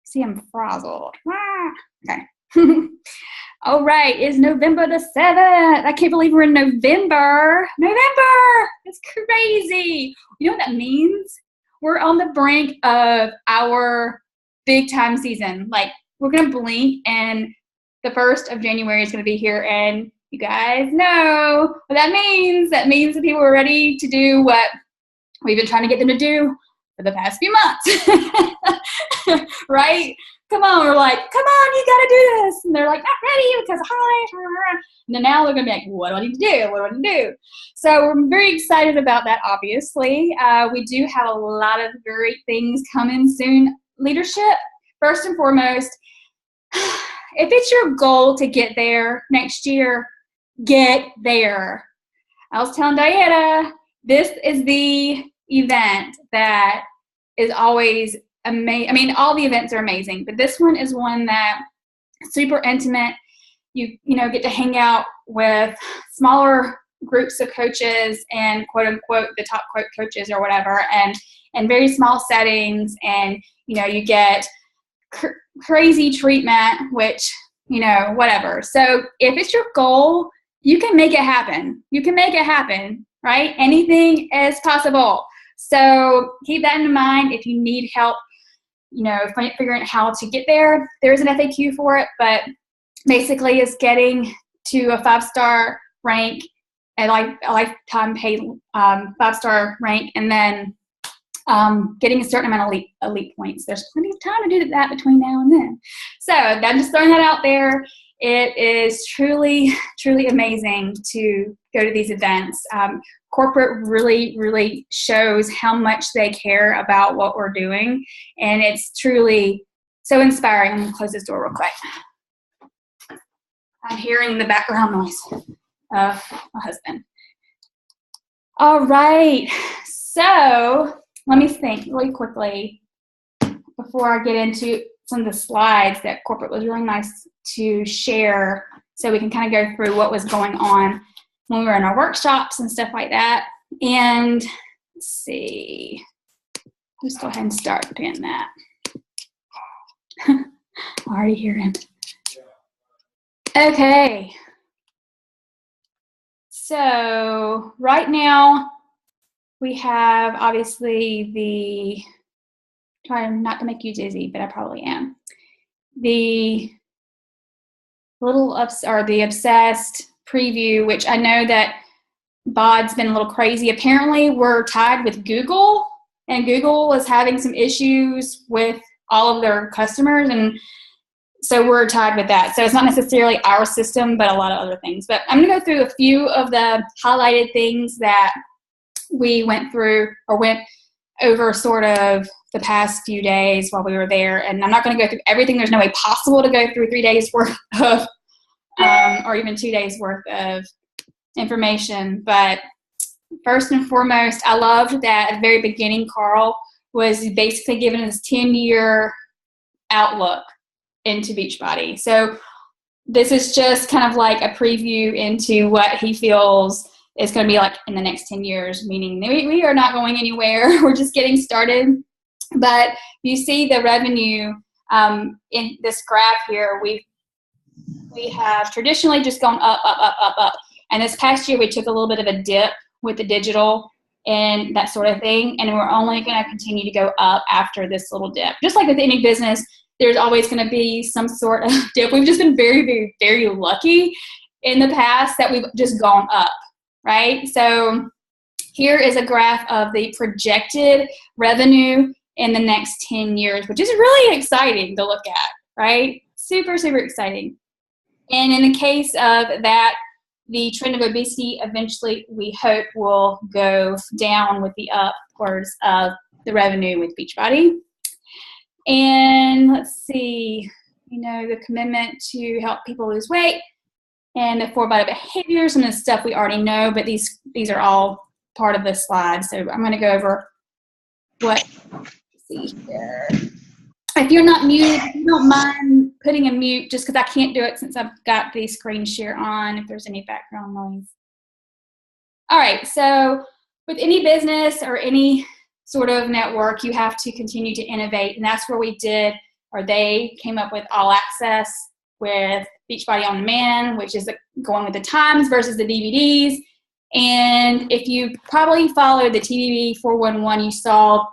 See, I'm frazzled. Okay. All right, it's November the 7th. I can't believe we're in November. November! It's crazy. You know what that means? We're on the brink of our big time season. Like, we're going to blink and the 1st of January is going to be here, and you guys know what that means. That means that people are ready to do what we've been trying to get them to do for the past few months. Right? Come on, we're like, come on, you got to do this. And they're like, not ready because of holidays. And then now they're going to be like, what do I need to do? What do I need to do? So we're very excited about that, obviously. We do have a lot of great things coming soon. Leadership, first and foremost, if it's your goal to get there next year, get there. I was telling Diana, this is the event that is always amazing. I mean, all the events are amazing, but this one is one that super intimate. You get to hang out with smaller groups of coaches and quote unquote the top quote coaches or whatever, and very small settings, and you get crazy treatment, which whatever. So if it's your goal, you can make it happen. You can make it happen, right? Anything is possible. So keep that in mind. If you need help figuring out how to get there, there's an FAQ for it, but basically it's getting to a 5-star rank, a lifetime paid 5-star rank, and then getting a certain amount of elite points. There's plenty of time to do that between now and then. So I'm just throwing that out there. It is truly, truly amazing to go to these events. Corporate really, really shows how much they care about what we're doing, and it's truly so inspiring. I'm going to close this door real quick. I'm hearing the background noise of my husband. All right, so let me think really quickly before I get into some of the slides that corporate was really nice to share, so we can kind of go through what was going on when we were in our workshops and stuff like that. And let's see, let's go ahead and start doing that. I already hear him. Okay. So right now we have obviously trying not to make you dizzy, but I probably am. The obsessed preview, which I know that BOD's been a little crazy. Apparently we're tied with Google, and Google is having some issues with all of their customers, and so we're tied with that. So it's not necessarily our system, but a lot of other things. But I'm going to go through a few of the highlighted things that we went through or went over sort of the past few days while we were there. And I'm not going to go through everything. There's no way possible to go through 3 days worth of or even 2 days worth of information. But first and foremost, I loved that at the very beginning, Carl was basically giving us 10-year outlook into Beachbody. So this is just kind of like a preview into what he feels is going to be like in the next 10 years, meaning we are not going anywhere. We're just getting started. But you see the revenue in this graph here. We have traditionally just gone up, up, up, up, up. And this past year, we took a little bit of a dip with the digital and that sort of thing. And we're only going to continue to go up after this little dip. Just like with any business, there's always going to be some sort of dip. We've just been very, very, very lucky in the past that we've just gone up, right? So here is a graph of the projected revenue in the next 10 years, which is really exciting to look at, right? Super, super exciting. And in the case of that, the trend of obesity eventually, we hope, will go down with the upwards of the revenue with Beachbody. And let's see, the commitment to help people lose weight and the 4 vital behaviors and the stuff we already know, but these are all part of the slide. So I'm going to go over let's see here. If you're not muted, if you don't mind putting a mute, just because I can't do it since I've got the screen share on, if there's any background noise. All right, so with any business or any sort of network, you have to continue to innovate, and that's where we did or they came up with All Access with Beachbody On Demand, which is going with the times versus the DVDs. And if you probably followed the TBB 411, you saw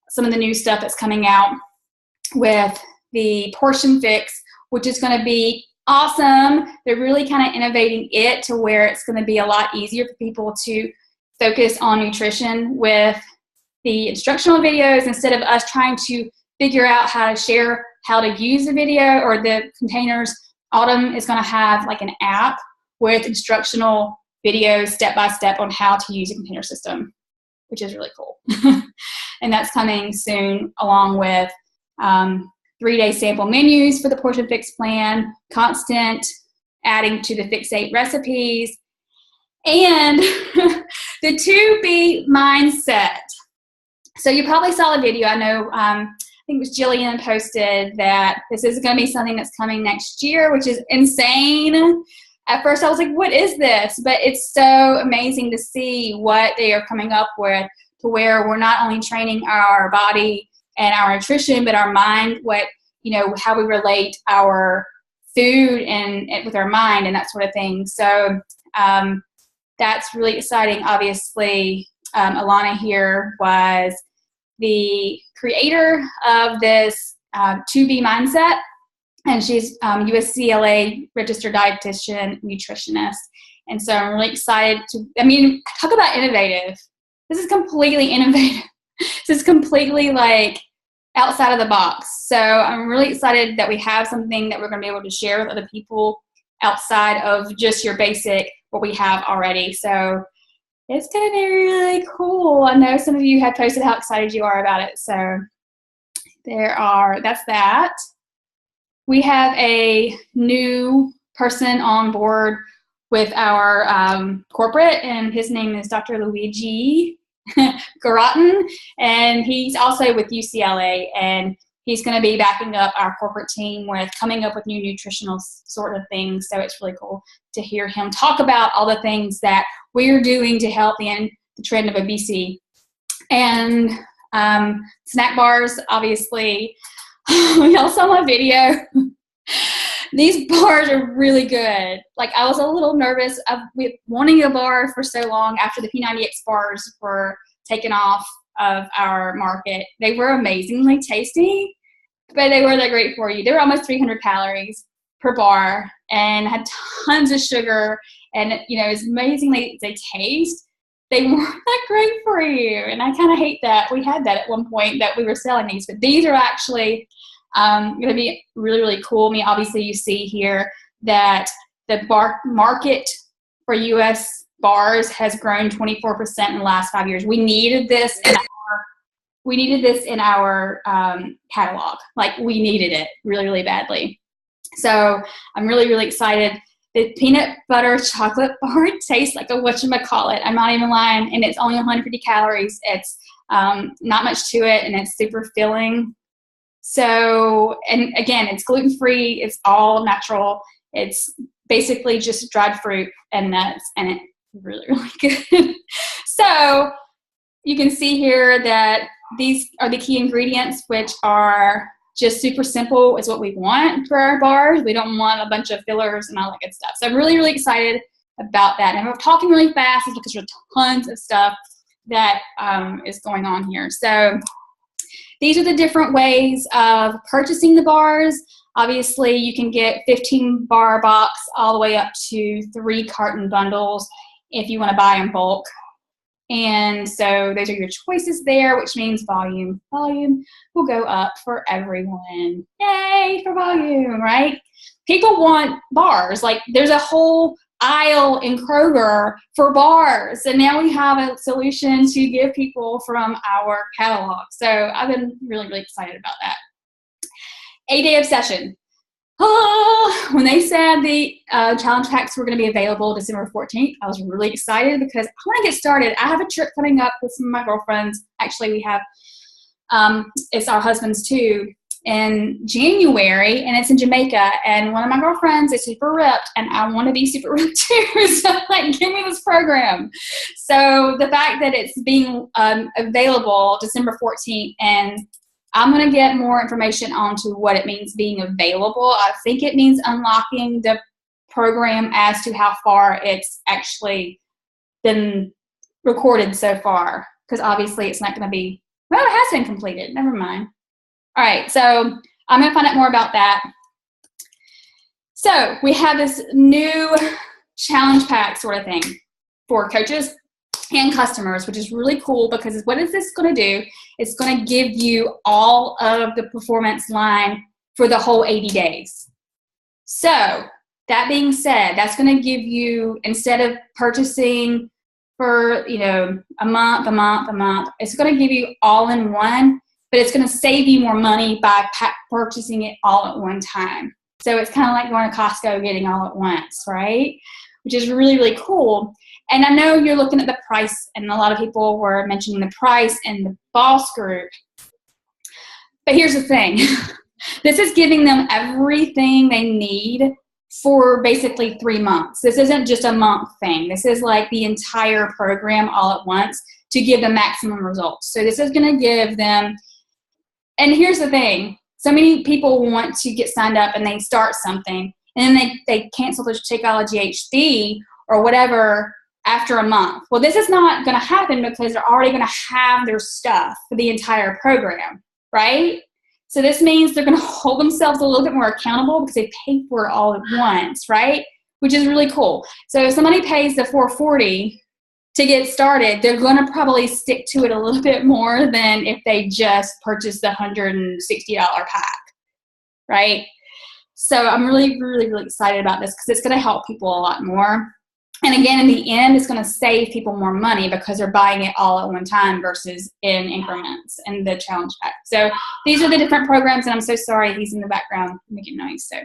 some of the new stuff that's coming out with the Portion Fix, which is going to be awesome. They're really kind of innovating it to where it's going to be a lot easier for people to focus on nutrition with the instructional videos instead of us trying to figure out how to share how to use the video or the containers. Autumn is going to have like an app with instructional videos step-by-step on how to use a container system, which is really cool. And that's coming soon, along with 3-day sample menus for the Portion Fix plan, constant adding to the Fixate recipes, and the 2B mindset. So you probably saw the video. I know, I think it was Jillian posted that this is going to be something that's coming next year, which is insane. At first I was like, what is this? But it's so amazing to see what they are coming up with, to where we're not only training our body and our nutrition, but our mind, how we relate our food and with our mind and that sort of thing. So that's really exciting. Obviously, Alana here was the creator of this 2B mindset, and she's USCLA registered dietitian nutritionist. And so I'm really excited talk about innovative. This is completely innovative. This is completely like outside of the box. So I'm really excited that we have something that we're going to be able to share with other people outside of just your basic, what we have already. So it's going to be really cool. I know some of you have posted how excited you are about it. So that's that. We have a new person on board with our corporate, and his name is Dr. Luigi Garotin, and he's also with UCLA, and he's going to be backing up our corporate team with coming up with new nutritional sort of things. So it's really cool to hear him talk about all the things that we're doing to help end the trend of obesity. And snack bars, obviously. Y'all saw my video. These bars are really good. Like, I was a little nervous with wanting a bar for so long after the P90X bars were taken off of our market. They were amazingly tasty, but they weren't that great for you. They were almost 300 calories per bar and had tons of sugar. And, as amazingly as they taste, they weren't that great for you. And I kind of hate that. We had that at one point that we were selling these, but these are actually going to be really, really cool. Obviously you see here that the market for U.S. bars has grown 24% in the last 5 years. We needed this in our catalog. Like, we needed it really, really badly. So I'm really, really excited. The peanut butter chocolate bar tastes like a whatchamacallit. I'm not even lying. And it's only 150 calories. It's not much to it, and it's super filling. So, and again, it's gluten-free. It's all natural. It's basically just dried fruit and nuts, and it's really, really good. So you can see here that these are the key ingredients, which are just super simple is what we want for our bars. We don't want a bunch of fillers and all that good stuff. So I'm really, really excited about that. And if I'm talking really fast, it's because there's tons of stuff that is going on here. So these are the different ways of purchasing the bars. Obviously, you can get 15 bar box all the way up to 3 carton bundles if you want to buy in bulk. And so those are your choices there, which means volume. Volume will go up for everyone. Yay for volume, right? People want bars. Like, there's a whole aisle in Kroger for bars, and now we have a solution to give people from our catalog. So I've been really, really excited about that. 8-day obsession. When they said the challenge packs were going to be available December 14th, I was really excited because I want to get started. I have a trip coming up with some of my girlfriends. Actually, we have, it's our husbands too, in January, and it's in Jamaica. And one of my girlfriends is super ripped, and I want to be super ripped too. So I'm like, give me this program. So the fact that it's being available December 14th, and I'm going to get more information onto what it means being available. I think it means unlocking the program as to how far it's actually been recorded so far, because obviously it's not going to be, well, it has been completed. Never mind. All right, so I'm going to find out more about that. So we have this new challenge pack sort of thing for coaches and customers, which is really cool, because what is this going to do? It's going to give you all of the performance line for the whole 80 days. So that being said, that's going to give you, instead of purchasing for, you know, a month, it's going to give you all in one, but it's going to save you more money by purchasing it all at one time. So it's kind of like going to Costco getting all at once, right? Which is really, really cool. And I know you're looking at the price, and a lot of people were mentioning the price in the boss group. But here's the thing. This is giving them everything they need for basically 3 months. This isn't just a month thing. This is like the entire program all at once to give the maximum results. So this is going to give them, and here's the thing. So many people want to get signed up and they start something, and then they cancel their Shakeology HD or whatever after a month. Well, this is not going to happen because they're already going to have their stuff for the entire program, right? So this means they're going to hold themselves a little bit more accountable because they pay for it all at once, right? Which is really cool. So if somebody pays the $440 to get started, they're going to probably stick to it a little bit more than if they just purchased the $160 pack, right? So I'm really, really, really excited about this because it's going to help people a lot more. And again, in the end, it's going to save people more money because they're buying it all at one time versus in increments in the challenge pack. So these are the different programs, and I'm so sorry he's in the background making noise. So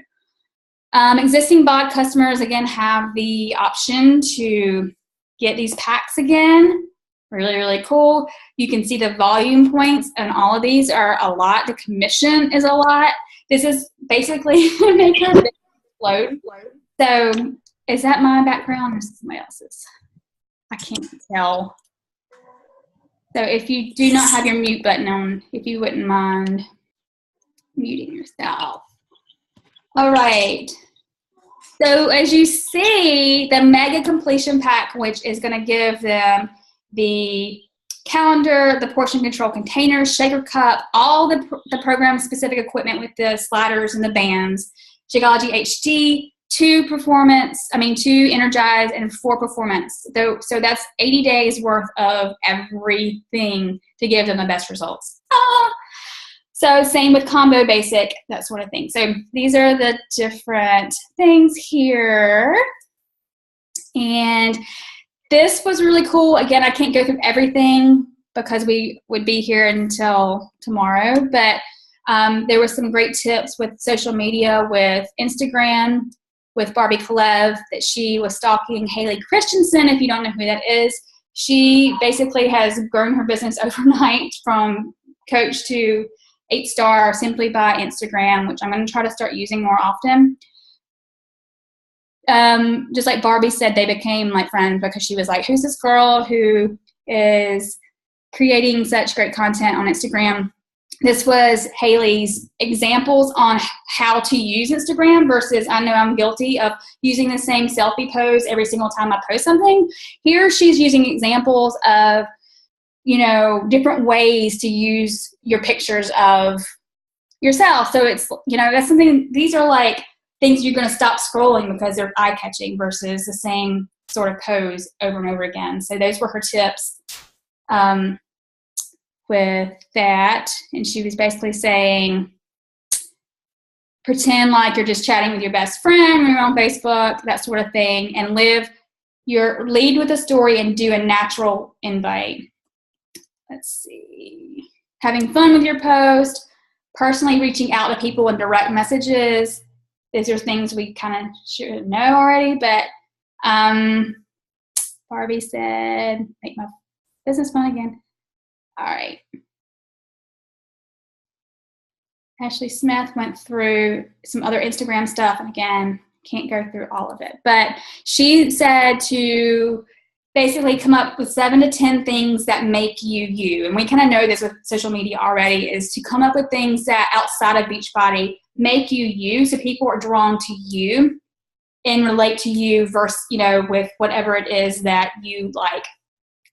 existing BOD customers, again, have the option to get these packs again. Really, really cool. You can see the volume points, and all of these are a lot. The commission is a lot. This is basically make your business explode. So is that my background or is it somebody else's? I can't tell. So if you do not have your mute button on, if you wouldn't mind muting yourself. All right. So as you see, the Mega Completion Pack, which is going to give them the calendar, the portion control containers, shaker cup, all the program-specific equipment with the sliders and the bands, Shakeology HD, 2 Energize, and 4 Performance. So that's 80 days worth of everything to give them the best results. So same with Combo Basic, that sort of thing. So these are the different things here. And this was really cool. Again, I can't go through everything because we would be here until tomorrow, but there were some great tips with social media, with Instagram, with Barbie Kalev, that she was stalking Haley Christensen. If you don't know who that is, she basically has grown her business overnight from coach to 8-star simply by Instagram, which I'm going to try to start using more often. Just like Barbie said, they became like friends because she was like, who's this girl who is creating such great content on Instagram? This was Haley's examples on how to use Instagram versus I know I'm guilty of using the same selfie pose every single time I post something. Here she's using examples of, you know, different ways to use your pictures of yourself. So it's, you know, that's something, these are like things you're going to stop scrolling because they're eye-catching versus the same sort of pose over and over again. So those were her tips with that. And she was basically saying, pretend like you're just chatting with your best friend when you're on Facebook, that sort of thing, and lead with a story and do a natural invite. Let's see. Having fun with your post, personally reaching out to people in direct messages. These are things we kind of should know already, but Barbie said, make my business fun again. All right. Ashley Smith went through some other Instagram stuff, and again, can't go through all of it, but she said to basically come up with 7 to 10 things that make you you. And we kind of know this with social media already, is to come up with things that outside of Beachbody make you you, so people are drawn to you and relate to you versus, you know, with whatever it is that you like.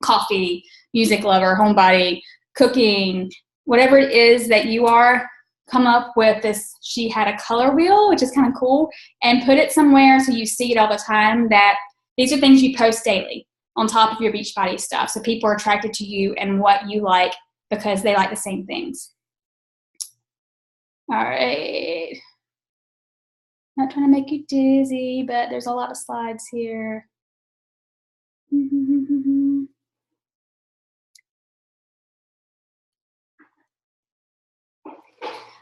Coffee, music lover, homebody, cooking, whatever it is that you are. Come up with this. She had a color wheel, which is kind of cool, and put it somewhere so you see it all the time, that these are things you post daily on top of your Beachbody stuff, so people are attracted to you and what you like because they like the same things. All right. Not trying to make you dizzy, but there's a lot of slides here.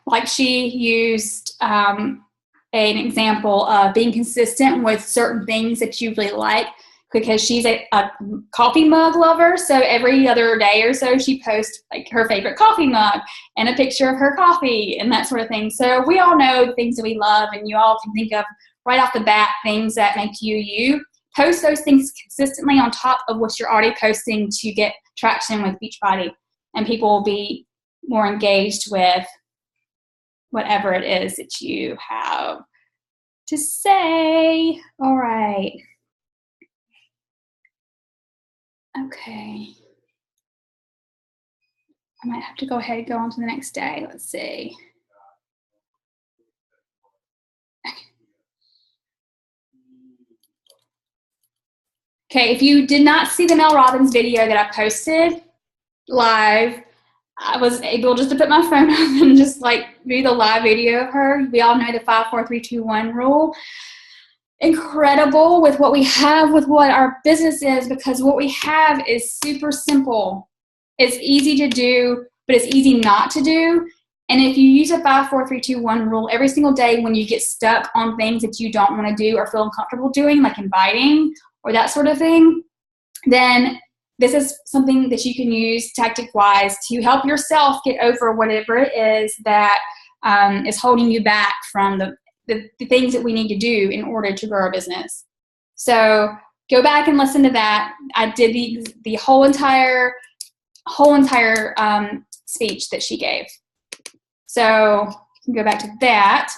Like she used an example of being consistent with certain things that you really like, because she's a coffee mug lover. So every other day or so she posts like her favorite coffee mug and a picture of her coffee and that sort of thing. So we all know the things that we love, and you all can think of right off the bat things that make you you. Post those things consistently on top of what you're already posting to get traction with Beachbody, and people will be more engaged with whatever it is that you have to say. All right. Okay. I might have to go ahead and go on to the next day. Let's see. Okay, if you did not see the Mel Robbins video that I posted live, I was able just to put my phone up and just like do the live video of her. We all know the 5, 4, 3, 2, 1 rule. Incredible with what we have, with what our business is, because what we have is super simple. It's easy to do, but it's easy not to do. And if you use a 5, 4, 3, 2, 1 rule every single day when you get stuck on things that you don't want to do or feel uncomfortable doing, like inviting or that sort of thing, then this is something that you can use tactic-wise to help yourself get over whatever it is that is holding you back from the things that we need to do in order to grow our business. So go back and listen to that. I did the whole entire speech that she gave. So you can go back to that.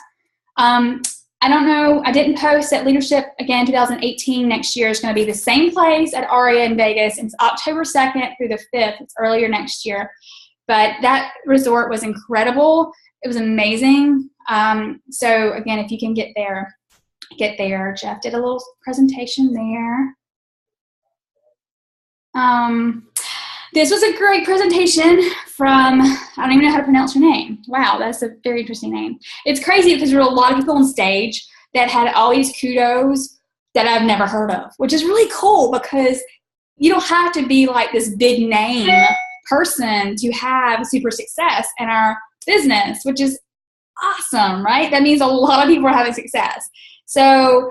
I don't know, I didn't post at Leadership again 2018. Next year is going to be the same place at Aria in Vegas. It's October 2nd through the 5th. It's earlier next year. But that resort was incredible. It was amazing. So again, if you can get there, get there. Jeff did a little presentation there. This was a great presentation from, I don't even know how to pronounce her name. Wow, that's a very interesting name. It's crazy because there were a lot of people on stage that had all these kudos that I've never heard of, which is really cool because you don't have to be like this big name person to have super success in our business, which is awesome, right? That means a lot of people are having success. So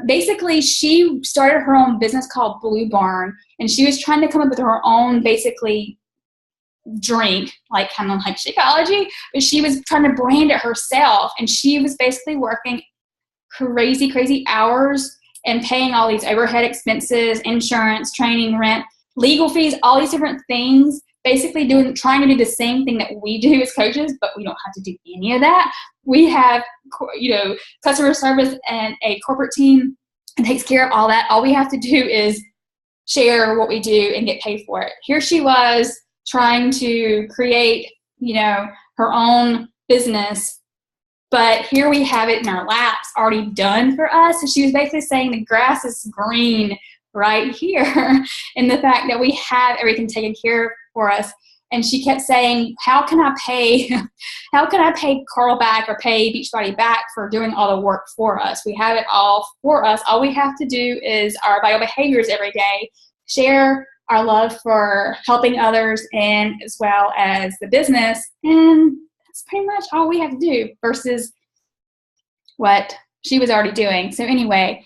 basically, she started her own business called Blue Barn, and she was trying to come up with her own basically drink, like kind of like Shakeology, but she was trying to brand it herself, and she was basically working crazy hours and paying all these overhead expenses, insurance, training, rent, legal fees, all these different things, basically trying to do the same thing that we do as coaches, but we don't have to do any of that. We have, customer service and a corporate team that takes care of all that. All we have to do is share what we do and get paid for it. Here she was trying to create, her own business, but here we have it in our laps already done for us. So she was basically saying the grass is green right here and the fact that we have everything taken care of for us. And she kept saying, how can I pay Carl back or pay Beachbody back for doing all the work for us? We have it all for us. All we have to do is our vital behaviors every day, share our love for helping others and as well as the business. And that's pretty much all we have to do versus what she was already doing. So anyway,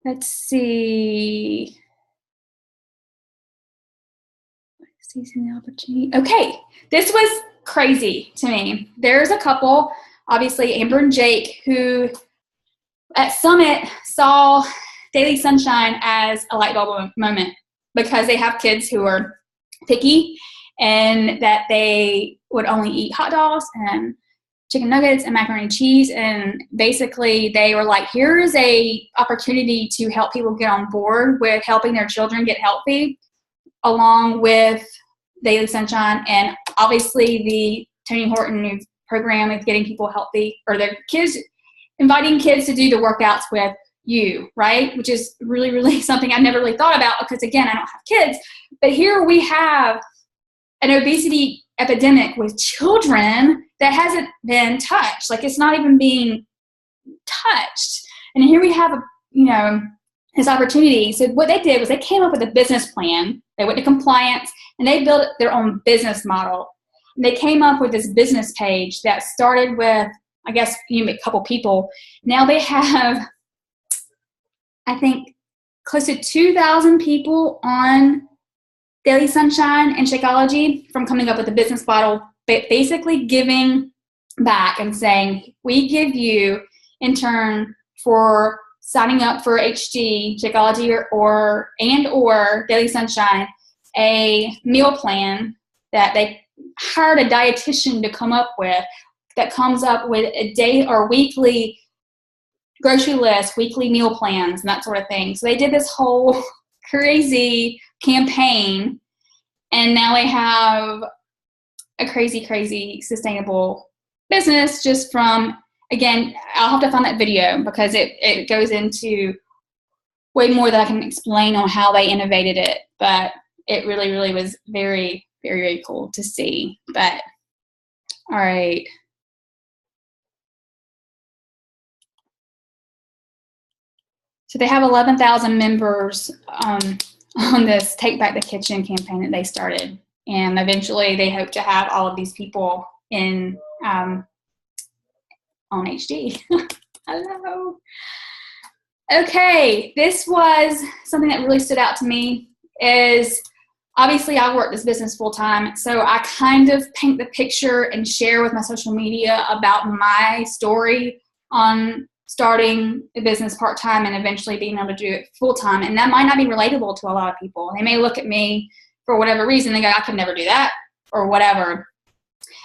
let's see. Seizing the opportunity. Okay, this was crazy to me. There's a couple, obviously Amber and Jake, who at Summit saw Daily Sunshine as a light bulb moment, because they have kids who are picky and that they would only eat hot dogs and chicken nuggets and macaroni and cheese. And basically they were like, here is a opportunity to help people get on board with helping their children get healthy, along with Daily Sunshine, and obviously the Tony Horton program is getting people healthy, or their kids, inviting kids to do the workouts with you, right? Which is really, really something I never really thought about, because again, I don't have kids. But here we have an obesity epidemic with children that hasn't been touched. Like, it's not even being touched. And here we have, this opportunity. So what they did was they came up with a business plan. They went to compliance and they built their own business model. And they came up with this business page that started with, I guess, a couple people. Now they have, I think, close to 2,000 people on Daily Sunshine and Shakeology from coming up with a business model, basically giving back and saying, we give you in turn for signing up for HD, Shakeology, or Daily Sunshine, a meal plan that they hired a dietitian to come up with, that comes up with a day or weekly grocery list, weekly meal plans, and that sort of thing. So they did this whole crazy campaign, and now they have a crazy, crazy sustainable business just from, again, I'll have to find that video because it goes into way more than I can explain on how they innovated it. But it really, really was very, very, very cool to see. But, all right. So they have 11,000 members on this Take Back the Kitchen campaign that they started. And eventually they hope to have all of these people in on HD. Hello. Okay, this was something that really stood out to me. Is obviously I work this business full time, so I kind of paint the picture and share with my social media about my story on starting a business part-time and eventually being able to do it full-time. And that might not be relatable to a lot of people. They may look at me for whatever reason, they go, I could never do that, or whatever.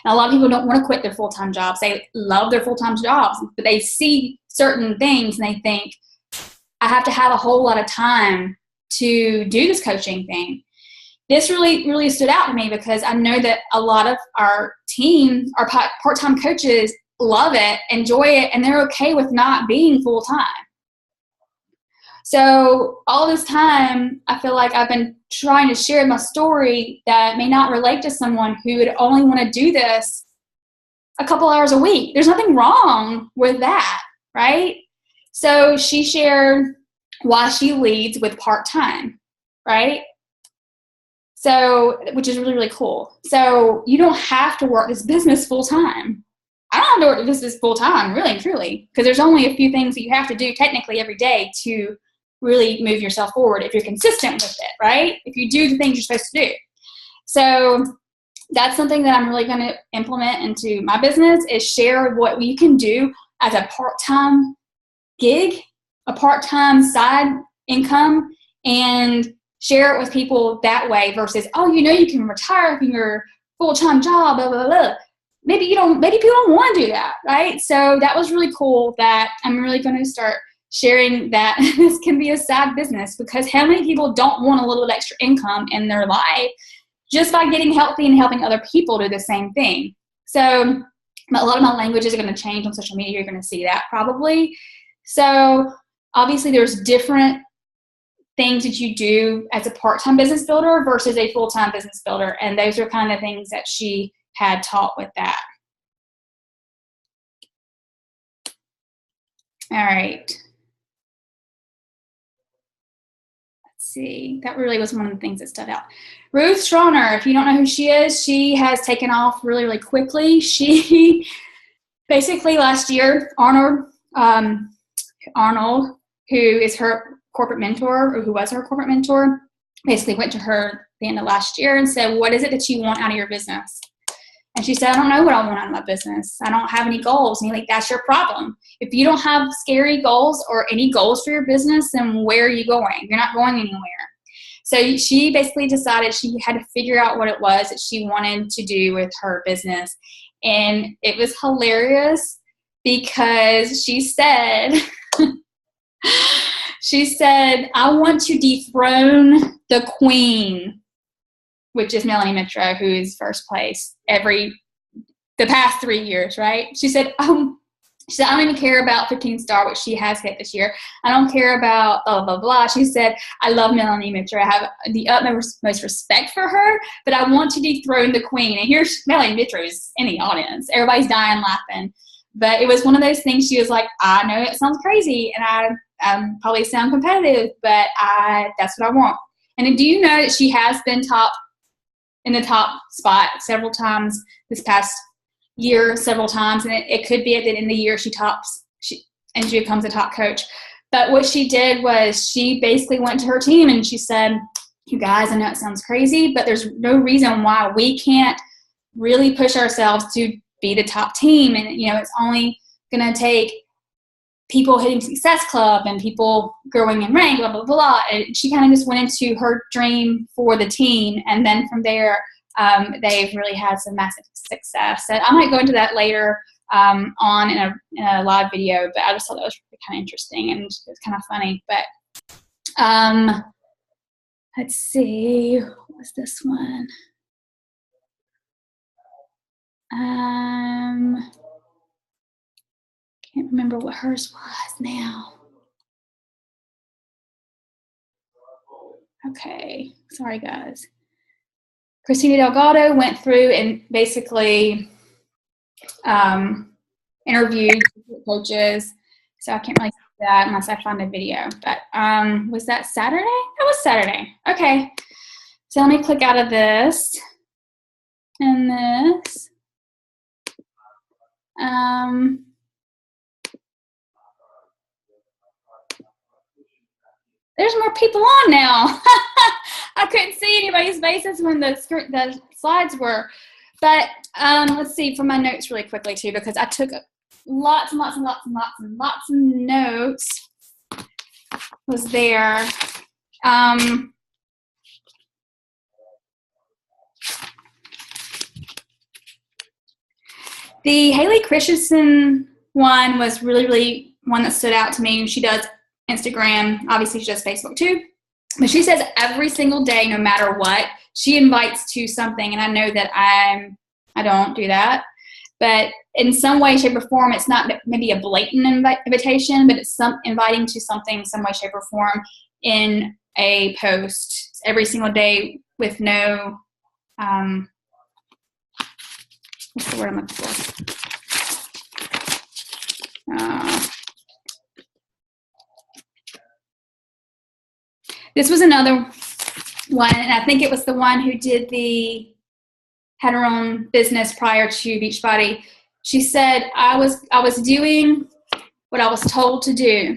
And a lot of people don't want to quit their full-time jobs. They love their full-time jobs, but they see certain things and they think, I have to have a whole lot of time to do this coaching thing. This really, really stood out to me because I know that a lot of our team, our part-time coaches, love it, enjoy it, and they're okay with not being full-time. So all this time, I feel like I've been trying to share my story that may not relate to someone who would only want to do this a couple hours a week. There's nothing wrong with that, right? So she shared why she leads with part-time, right? So, which is really, really cool. So you don't have to work this business full-time. I don't have to work this business full-time, really and truly, because there's only a few things that you have to do technically every day to really move yourself forward if you're consistent with it, right? If you do the things you're supposed to do. So that's something that I'm really going to implement into my business, is share what you can do as a part-time gig, a part-time side income, and share it with people that way versus, you can retire from your full-time job, blah, blah, blah. Maybe people don't want to do that, right? So that was really cool that I'm really going to start sharing that this can be a side business, because how many people don't want a little bit extra income in their life just by getting healthy and helping other people do the same thing? So a lot of my languages are going to change on social media. You're going to see that probably. So obviously there's different things that you do as a part-time business builder versus a full-time business builder. And those are kind of things that she had taught with that. All right. Let's see. That really was one of the things that stood out. Ruth Strauner, if you don't know who she is, she has taken off really, really quickly. She basically last year, Arnold, who is her corporate mentor, or who was her corporate mentor, basically went to her at the end of last year and said, what is it that you want out of your business? And she said, I don't know what I want out of my business. I don't have any goals. And you're like, that's your problem. If you don't have scary goals or any goals for your business, then where are you going? You're not going anywhere. So she basically decided she had to figure out what it was that she wanted to do with her business. And it was hilarious because she said, I want to dethrone the queen, which is Melanie Mitro, who is first place the past 3 years, right? She said, I don't even care about 15 Star, which she has hit this year. I don't care about blah, blah, blah. She said, I love Melanie Mitro. I have the utmost respect for her, but I want to dethrone the queen. And here's Melanie Mitro is in the audience. Everybody's dying laughing. But it was one of those things. She was like, I know it sounds crazy, and I probably sound competitive, but that's what I want. And do you know that she has been in the top spot several times this past year, several times, and it could be at the end of the year she becomes a top coach. But what she did was she basically went to her team and she said, you guys, I know it sounds crazy, but there's no reason why we can't really push ourselves to be the top team. And, it's only going to take people hitting Success Club and people growing in rank, blah, blah, blah. And she kind of just went into her dream for the team. And then from there, they've really had some massive success. And I might go into that later on in a live video, but I just thought that was really kind of interesting and it's kind of funny. But let's see, what was this one? Can't remember what hers was now. Okay, sorry guys. Christina Delgado went through and basically interviewed coaches. So I can't really see that unless I find a video. But was that Saturday? That was Saturday. Okay. So let me click out of this and this. There's more people on now. I couldn't see anybody's faces when the slides were. But let's see from my notes really quickly too, because I took lots and lots and lots and lots and lots of notes. Was there. The Haley Christensen one was really, really one that stood out to me. She does Instagram. Obviously, she does Facebook too. But she says every single day, no matter what, she invites to something. And I know that I don't do that. But in some way, shape, or form, it's not maybe a blatant invitation, but it's inviting to something, some way, shape, or form in a post every single day with no, what's the word I'm looking for? This was another one, and I think it was the one who had her own business prior to Beachbody. She said, I was doing what I was told to do.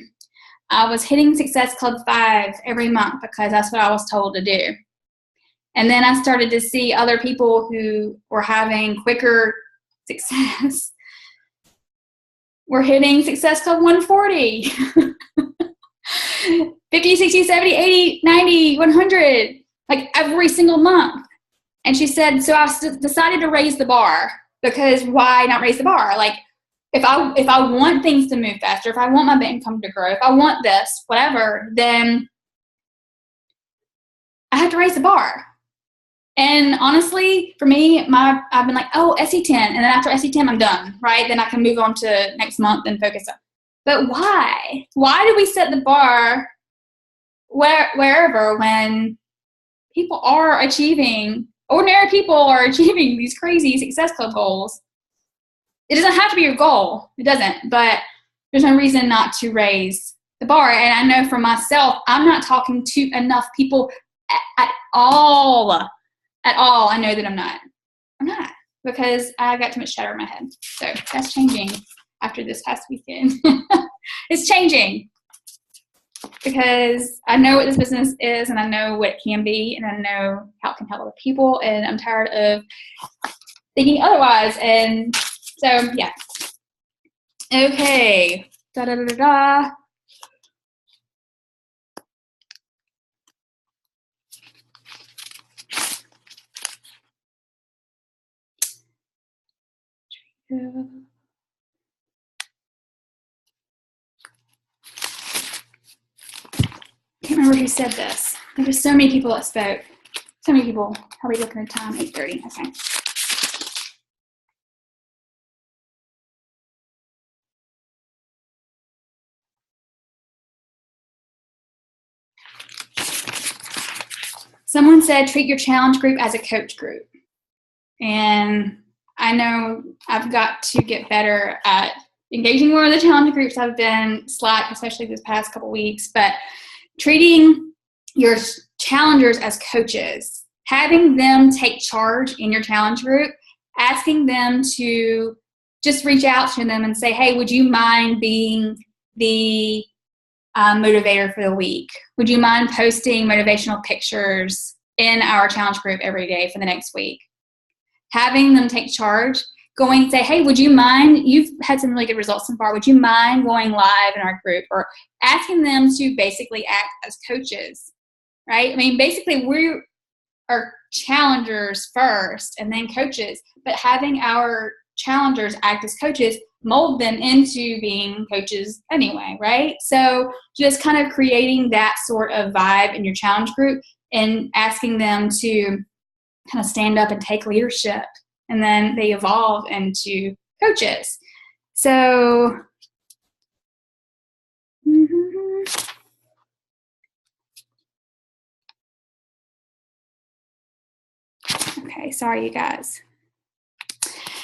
I was hitting Success Club 5 every month because that's what I was told to do. And then I started to see other people who were having quicker success were hitting Success Club 140. 50, 60, 70, 80, 90, 100, like every single month. And she said, so I decided to raise the bar, because why not raise the bar? Like if I want things to move faster, if I want my income to grow, if I want this, whatever, then I have to raise the bar. And honestly, for me, I've been like, oh, SE10. And then after SE10, I'm done, right? Then I can move on to next month and focus on. But why? Why do we set the bar wherever when ordinary people are achieving these crazy Success Club goals? It doesn't have to be your goal. It doesn't. But there's no reason not to raise the bar. And I know for myself, I'm not talking to enough people at all. At all. I know that I'm not. Because I got too much chatter in my head. So that's changing after this past weekend. It's changing because I know what this business is and I know what it can be and I know how it can help other people, and I'm tired of thinking otherwise. And so, yeah. Okay. Da da da da da. Can't remember who said this. There were so many people that spoke. So many people. How are we looking at time? 8:30. Okay. Someone said treat your challenge group as a coach group. And I know I've got to get better at engaging more in the challenge groups. I've been slack, especially this past couple weeks, but treating your challengers as coaches, having them take charge in your challenge group, asking them to just reach out to them and say, hey, would you mind being the motivator for the week? Would you mind posting motivational pictures in our challenge group every day for the next week? Having them take charge, going say, hey, would you mind, you've had some really good results so far, would you mind going live in our group? Or asking them to basically act as coaches, right? I mean, basically we are challengers first and then coaches, but having our challengers act as coaches mold them into being coaches anyway, right? So just kind of creating that sort of vibe in your challenge group and asking them to kind of stand up and take leadership, and then they evolve into coaches. So okay, sorry you guys.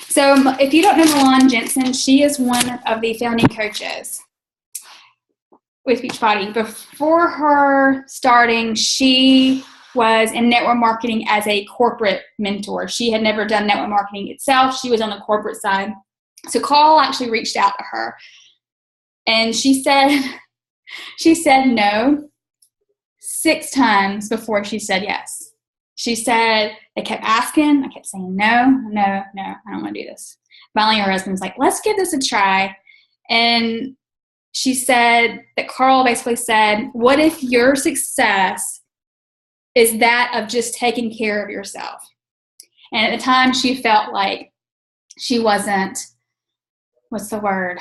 So if you don't know Milan Jensen, she is one of the founding coaches with Beachbody. Before her starting, she was in network marketing as a corporate mentor. She had never done network marketing itself. She was on the corporate side. So Carl actually reached out to her, and she said no 6 times before she said yes. She said they kept asking. I kept saying no, I don't want to do this. Finally, her husband's like, let's give this a try. And she said that Carl basically said, what if your success is that of just taking care of yourself? And at the time, she felt like she wasn't, what's the word?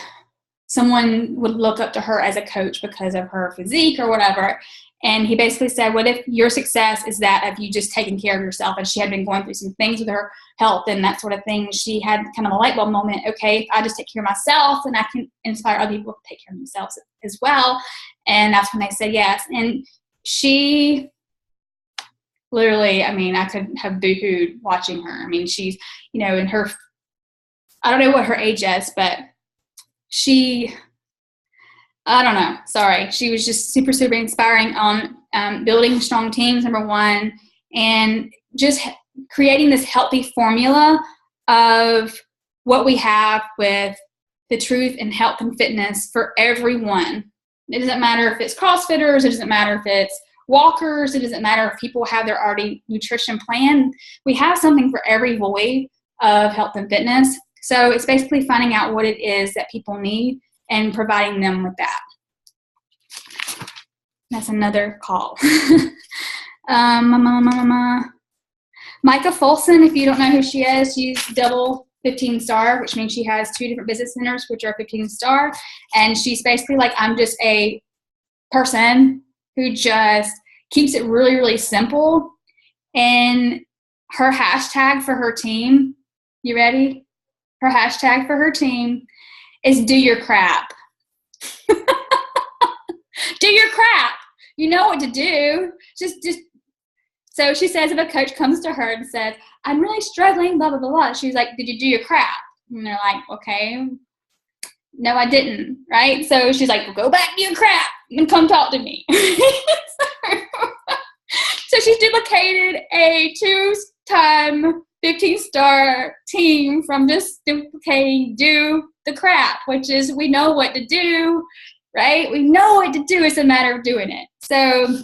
Someone would look up to her as a coach because of her physique or whatever. And he basically said, what if your success is that of you just taking care of yourself? And she had been going through some things with her health and that sort of thing. She had kind of a light bulb moment. Okay, if I just take care of myself, then I can inspire other people to take care of themselves as well. And that's when they said yes. And she literally, I mean, I could have boohooed watching her. I mean, she's, you know, in her, I don't know what her age is, but she, I don't know. Sorry. She was just super, super inspiring on building strong teams, number one, and just creating this healthy formula of what we have with the truth and health and fitness for everyone. It doesn't matter if it's CrossFitters. It doesn't matter if it's walkers. It doesn't matter if people have their already nutrition plan. We have something for every void of health and fitness. So it's basically finding out what it is that people need and providing them with that. That's another call. Micah Folson, if you don't know who she is, she's double 15-star, which means she has 2 different business centers, which are 15-star. And she's basically like, I'm just a person who just keeps it really, really simple. And her hashtag for her team, you ready? Her hashtag for her team is do your crap. Do your crap. You know what to do. Just. So she says if a coach comes to her and says, I'm really struggling, blah, blah, blah, blah. She's like, did you do your crap? And they're like, okay. No, I didn't, right? So she's like, well, go back to your crap and come talk to me. So she's duplicated a 2-time 15-star team from just duplicating do the crap, which is we know what to do, right? We know what to do. It's a matter of doing it. So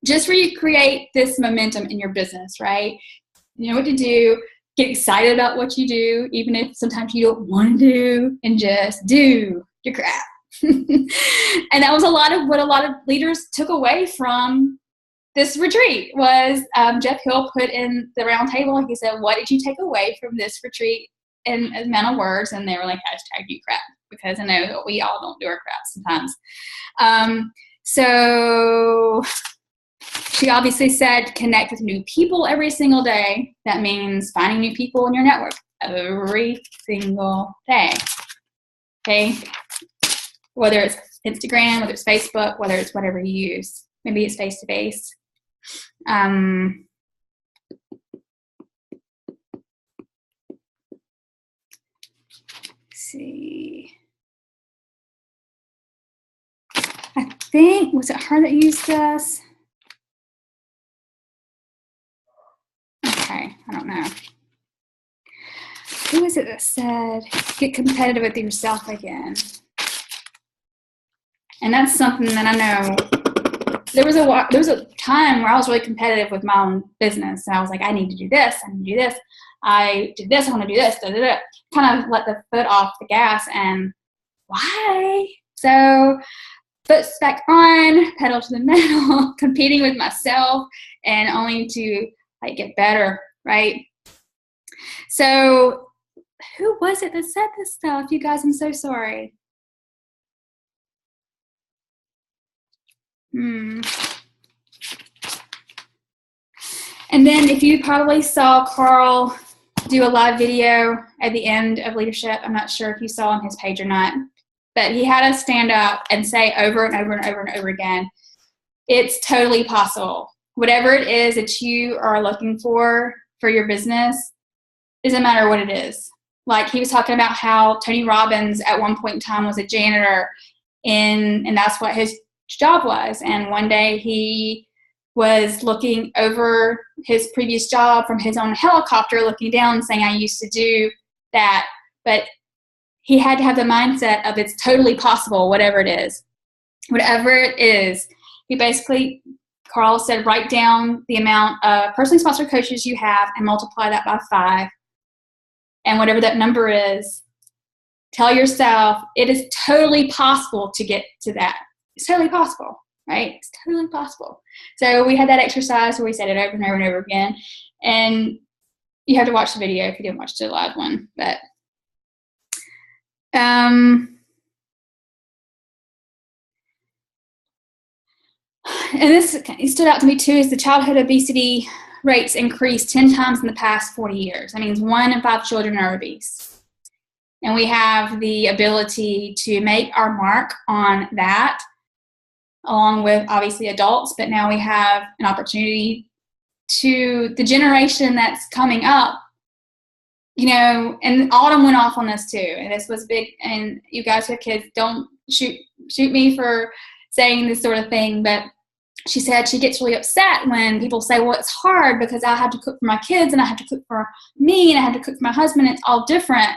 just recreate this momentum in your business, right? You know what to do. get excited about what you do, even if sometimes you don't want to do, and just do your crap. And that was a lot of what a lot of leaders took away from this retreat was Jeff Hill put in the round table. He said, what did you take away from this retreat in amount of words? And they were like, #do crap, because I know that we all don't do our crap sometimes. So she obviously said connect with new people every single day. That means finding new people in your network every single day. Okay? Whether it's Instagram, whether it's Facebook, whether it's whatever you use. Maybe it's face-to-face. Let's see. I think, was it her that used this? Okay, I don't know. Who was it that said, get competitive with yourself again? And that's something that I know. There was a time where I was really competitive with my own business. And I was like, I need to do this. I need to do this. I did this. I want to do this. Da, da, da. Kind of let the foot off the gas. And why? So foot's back on, pedal to the metal, competing with myself and only to like get better, right? So who was it that said this stuff? You guys, I'm so sorry. And then if you probably saw Carl do a live video at the end of leadership, I'm not sure if you saw on his page or not, but he had us stand up and say over and over and over and over again, it's totally possible. Whatever it is that you are looking for your business, doesn't matter what it is. Like he was talking about how Tony Robbins at one point in time was a janitor and that's what his job was. And one day he was looking over his previous job from his own helicopter, looking down and saying, I used to do that. But he had to have the mindset of it's totally possible, whatever it is. Whatever it is, he basically, Carl said, write down the amount of personally sponsored coaches you have and multiply that by 5. And whatever that number is, tell yourself it is totally possible to get to that. It's totally possible, right? It's totally possible. So we had that exercise where we said it over and over and over again. And you have to watch the video if you didn't watch the live one. But and this stood out to me too, is the childhood obesity rates increased 10 times in the past 40 years. That means 1 in 5 children are obese. And we have the ability to make our mark on that, along with obviously adults, but now we have an opportunity to the generation that's coming up, you know, and Autumn went off on this too, and this was big, and you guys who have kids, don't shoot me for saying this sort of thing, but she said she gets really upset when people say, well, it's hard because I have to cook for my kids and I have to cook for me and I have to cook for my husband. It's all different.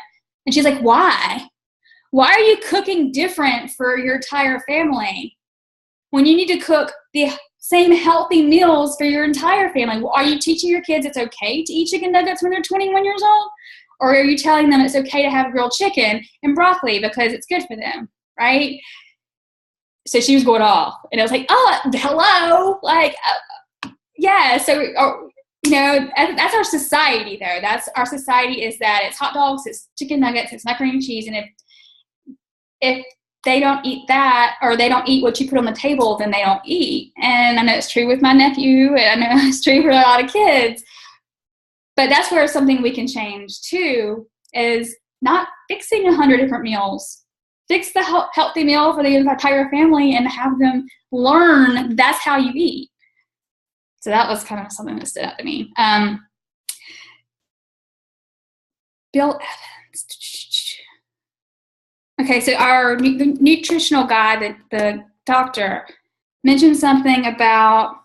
And she's like, why? Why are you cooking different for your entire family when you need to cook the same healthy meals for your entire family? Are you teaching your kids it's okay to eat chicken nuggets when they're 21 years old? Or are you telling them it's okay to have grilled chicken and broccoli because it's good for them, right? So she was going off. And I was like, oh, hello. Like, yeah. So, you know, that's our society, though. That's our society, is that it's hot dogs, it's chicken nuggets, it's macaroni and cheese. And if they don't eat that, or they don't eat what you put on the table, then they don't eat. And I know it's true with my nephew, and I know it's true for a lot of kids. But that's where something we can change too, is not fixing 100 different meals. Fix the healthy meal for the entire family and have them learn that's how you eat. So that was kind of something that stood out to me. Bill Evans. Okay, so our nutritional guy, the doctor, mentioned something about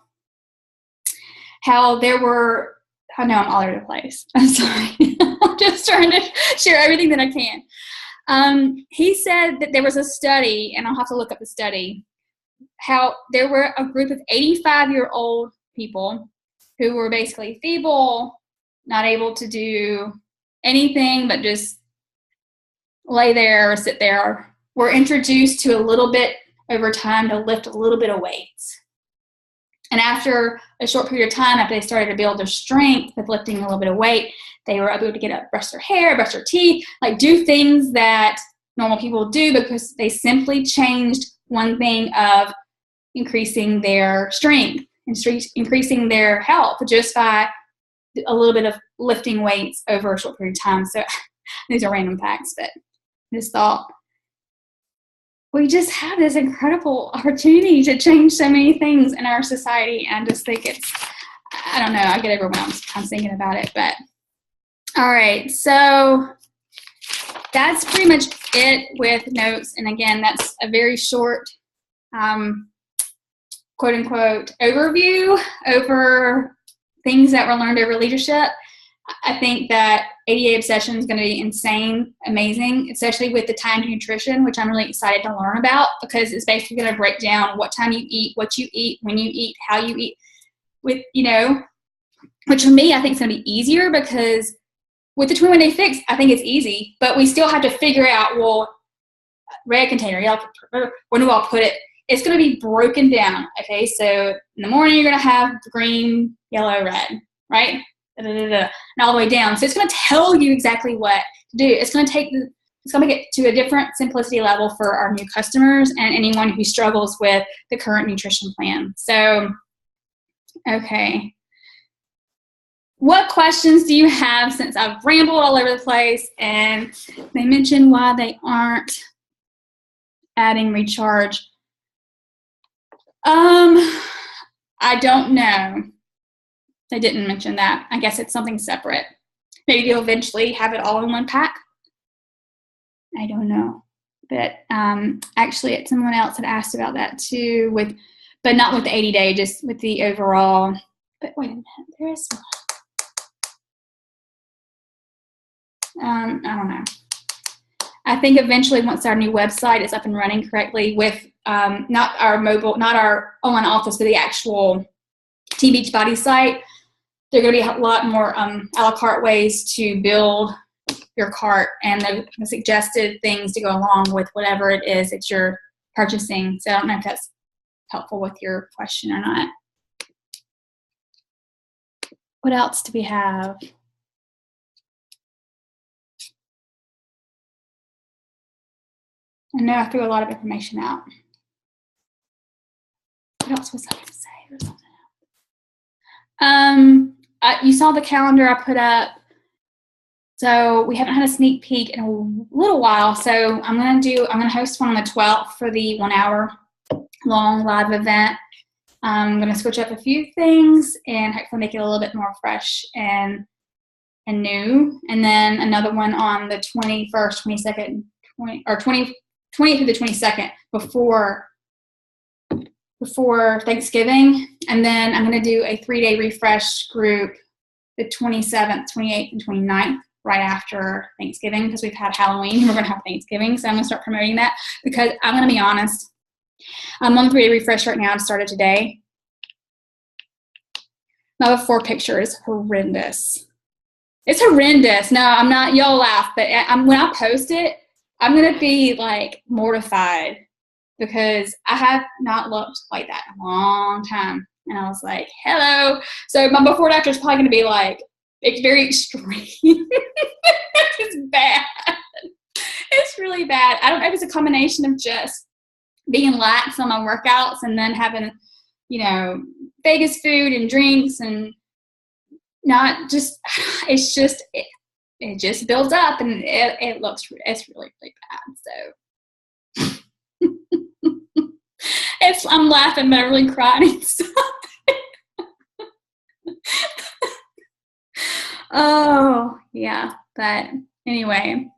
how there were, I know I'm all over the place. I'm sorry. I'm just trying to share everything that I can. He said that there was a study, and I'll have to look up the study, how there were a group of 85-year-old people who were basically feeble, not able to do anything but just lay there or sit there, were introduced to a little bit over time to lift a little bit of weights. And after a short period of time, after they started to build their strength with lifting a little bit of weight, they were able to get up, brush their hair, brush their teeth, like do things that normal people do because they simply changed one thing of increasing their strength and increasing their health just by a little bit of lifting weights over a short period of time. So these are random facts, but I just thought we just have this incredible opportunity to change so many things in our society. And I just think it's, I don't know, I get overwhelmed sometimes thinking about it. But all right, so that's pretty much it with notes. And again, that's a very short quote unquote overview over things that were learned over leadership. I think that ADA Obsession is going to be insane, amazing, especially with the timed nutrition, which I'm really excited to learn about because it's basically going to break down what time you eat, what you eat, when you eat, how you eat, with, you know, which for me, I think is going to be easier because with the 21-day fix, I think it's easy, but we still have to figure out, well, red container, when do I put it? It's going to be broken down, okay? So in the morning, you're going to have green, yellow, red, right? And all the way down. So it's going to tell you exactly what to do. It's going to make it to a different simplicity level for our new customers and anyone who struggles with the current nutrition plan. So, okay. What questions do you have since I've rambled all over the place and they mentioned why they aren't adding recharge? I don't know. They didn't mention that. I guess it's something separate. Maybe they'll eventually have it all in one pack. I don't know. But actually, someone else had asked about that too, but not with the 80-day, just with the overall. But wait a minute, there is one. I don't know. I think eventually, once our new website is up and running correctly with not our online office, but the actual Team Beachbody site, there are going to be a lot more a la carte ways to build your cart and the suggested things to go along with whatever it is that you're purchasing. So I don't know if that's helpful with your question or not. What else do we have? I know I threw a lot of information out. What else was I going to say? Or something else? You saw the calendar I put up. So we haven't had a sneak peek in a little while. So I'm going to host one on the 12th for the 1 hour long live event. I'm going to switch up a few things and hopefully make it a little bit more fresh and new. And then another one on the 21st, 22nd, 20th through the 22nd before Thanksgiving. And then I'm going to do a 3-day refresh group the 27th, 28th, and 29th right after Thanksgiving because we've had Halloween and we're going to have Thanksgiving. So I'm going to start promoting that because I'm going to be honest. I'm on the 3-day refresh right now. I started today. My before picture is horrendous. It's horrendous. No, I'm not. Y'all laugh, but when I post it, I'm going to be like mortified because I have not looked like that in a long time. And I was like, hello. So my before and after is probably going to be like, it's very extreme. It's bad. It's really bad. I don't know if it's a combination of just being lax on my workouts and then having, Vegas food and drinks and not just, it's just, it just builds up and it's really, really bad. So I'm laughing, but I'm really crying. Oh, yeah. But anyway.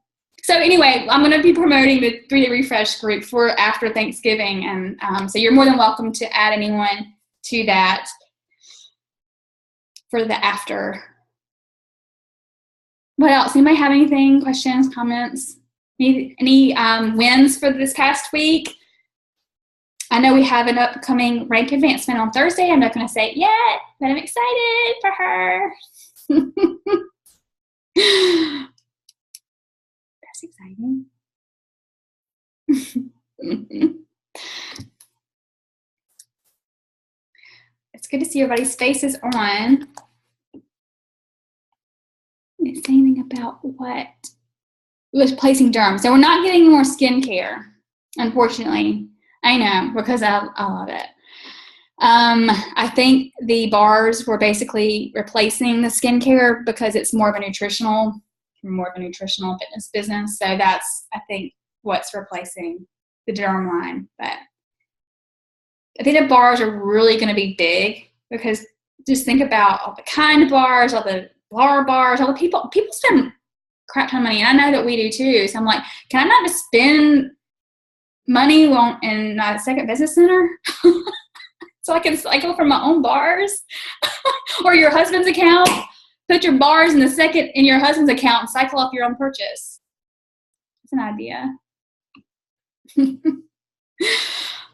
So anyway, I'm going to be promoting the 3-day refresh group for after Thanksgiving. And so you're more than welcome to add anyone to that for the after. What else? Anybody have anything, questions, comments? Any wins for this past week? I know we have an upcoming rank advancement on Thursday. I'm not going to say it yet, but I'm excited for her. That's exciting. It's good to see everybody's faces on. Didn't say anything about what was placing derm. So we're not getting more skincare, unfortunately. I know, because I love it. I think the bars were basically replacing the skincare because it's more of a nutritional fitness business. So that's, I think, what's replacing the derm line. But I think the bars are really going to be big, because just think about all the kind of bars, all the bars, all the people spend a crap ton of money. And I know that we do too. So I'm like, can I not just spend money in my second business center? So I can cycle from my own bars? Or your husband's account? Put your bars in your husband's account and cycle off your own purchase. That's an idea.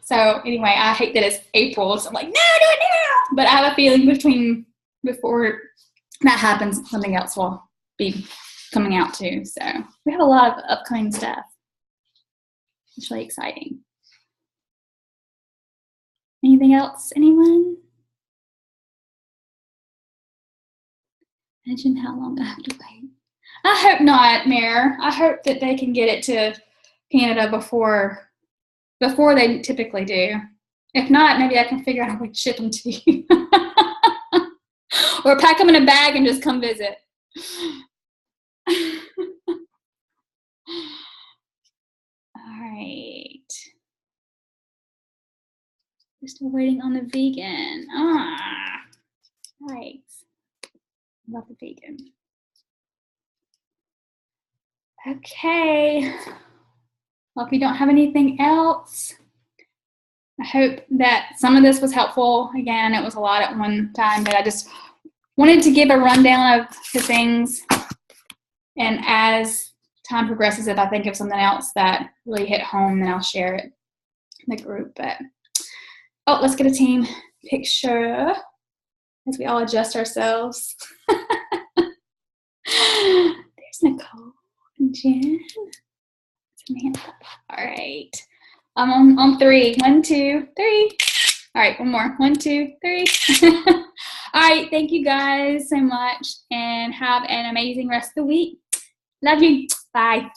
So anyway, I hate that it's April, so I'm like, no, do it now. But I have a feeling before that happens, something else will be coming out too. So we have a lot of upcoming stuff. It's really exciting. Anything else, anyone? Imagine how long I have to wait. I hope not, Mayor. I hope that they can get it to Canada before they typically do. If not, maybe I can figure out a way to ship them to you. Or pack them in a bag and just come visit. All right. We're still waiting on the vegan. Right. Love the vegan. Okay. Well, if you don't have anything else, I hope that some of this was helpful. Again, it was a lot at one time, but I just wanted to give a rundown of the things. And as time progresses, if I think of something else that really hit home, then I'll share it in the group. But let's get a team picture as we all adjust ourselves. There's Nicole and Jen. Samantha. All right. I'm on 3. 1, 2, 3. All right, one more. 1, 2, 3. All right, thank you guys so much, and have an amazing rest of the week. Love you. Bye.